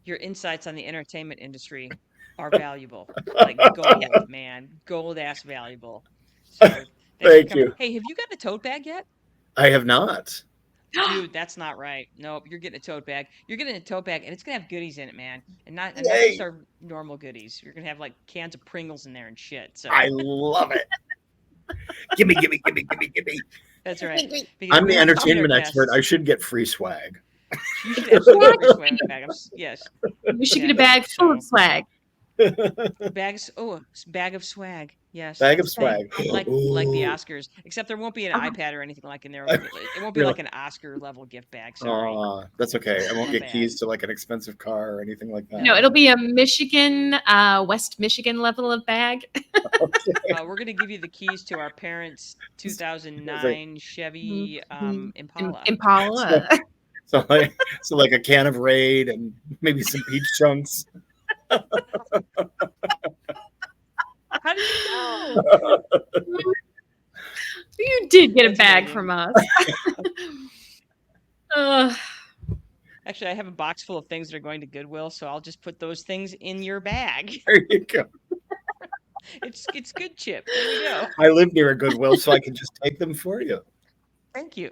your insights on the entertainment industry are valuable. Like gold, man. Gold ass valuable. So thanks for Thank coming. you. Hey, have you gotten a tote bag yet? I have not. Dude, that's not right. Nope, you're getting a tote bag. You're getting a tote bag, and it's gonna have goodies in it, man. And not Yay. just our normal goodies. You're gonna have like cans of Pringles in there and shit. So I love it. Gimme, gimme, gimme, gimme, gimme. that's right. Because I'm the we have entertainment theater expert. guests. I should get free swag. You should absolutely get a swag bag. Yes, We should Yeah, get a bag full of so- swag. bags. Oh, bag of swag. Yes, Bag of swag. like the Ooh. Oscars. Except there won't be an Uh-huh. iPad or anything like in there. It won't be Really? like an Oscar level gift bag. Sorry. Aw, that's okay. I won't My get bad. keys to like an expensive car or anything like that. No, it'll be a Michigan, West Michigan level of bag. We're gonna give you the keys to our parents' 2009 Chevy Mhm. Impala. Impala. So like a can of Raid and maybe some peach chunks. How did you know? You did get a That's bag amazing. from us. uh, Actually, I have a box full of things that are going to Goodwill, so I'll just put those things in your bag. There you go. It's good, Chip. There you go. I live near a Goodwill, so I can just take them for you. Thank you.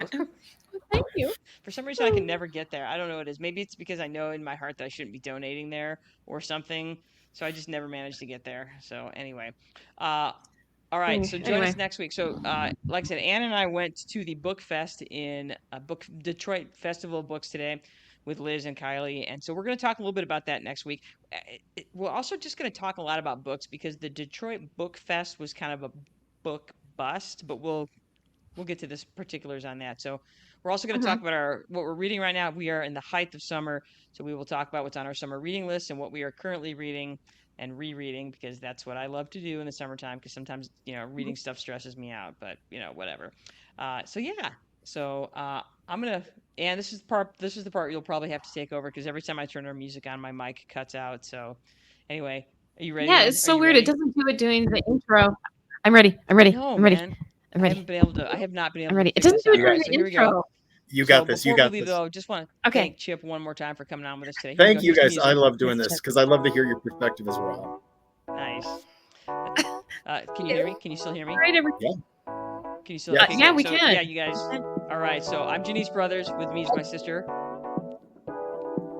thank you. For some reason, I can never get there. I don't know what it is. Maybe it's because I know in my heart that I shouldn't be donating there or something. So I just never managed to get there. So anyway, All right, so join Anyway. us next week. So, like I said, Ann and I went to the Book Fest in Detroit Festival of Books today with Liz and Kylie, and so we're going to talk a little bit about that next week. We're also just going to talk a lot about books because the Detroit Book Fest was kind of a book bust, but we'll get to this particulars on that. So we're also going to talk about what we're reading right now. We are in the height of summer, so we will talk about what's on our summer reading list and what we are currently reading and rereading, because that's what I love to do in the summertime, because sometimes, reading stuff stresses me out, but whatever. So yeah. So I'm gonna, and this is the part you'll probably have to take over, because every time I turn our music on, my mic cuts out. So anyway, are you ready? Yeah, Ann? it's Are so you weird. ready? It doesn't do it during the intro. I'm ready. I'm ready. No, I'm ready. man. I'm I ready. have not been able I'm to ready. It figure doesn't this do it out. All during right, the so here we go. intro. You So got this. You before got we leave, this. though, just want to Okay. thank Chip one more time for coming on with us today. Here we Thank go. you Here's the guys. I music. love doing this because I love to hear your perspective as well. Nice. Can you hear me? Can you still hear me? All right, Yeah. Can you still? Yes. Okay, Yeah, good. we So, can. yeah, you guys. All right. So I'm Janice Brothers. With me is my sister.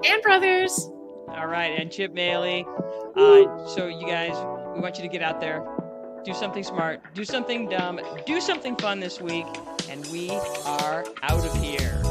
And brothers. All right, and Chip Moehle. So you guys, we want you to get out there, do something smart, do something dumb, do something fun this week, and we are out of here.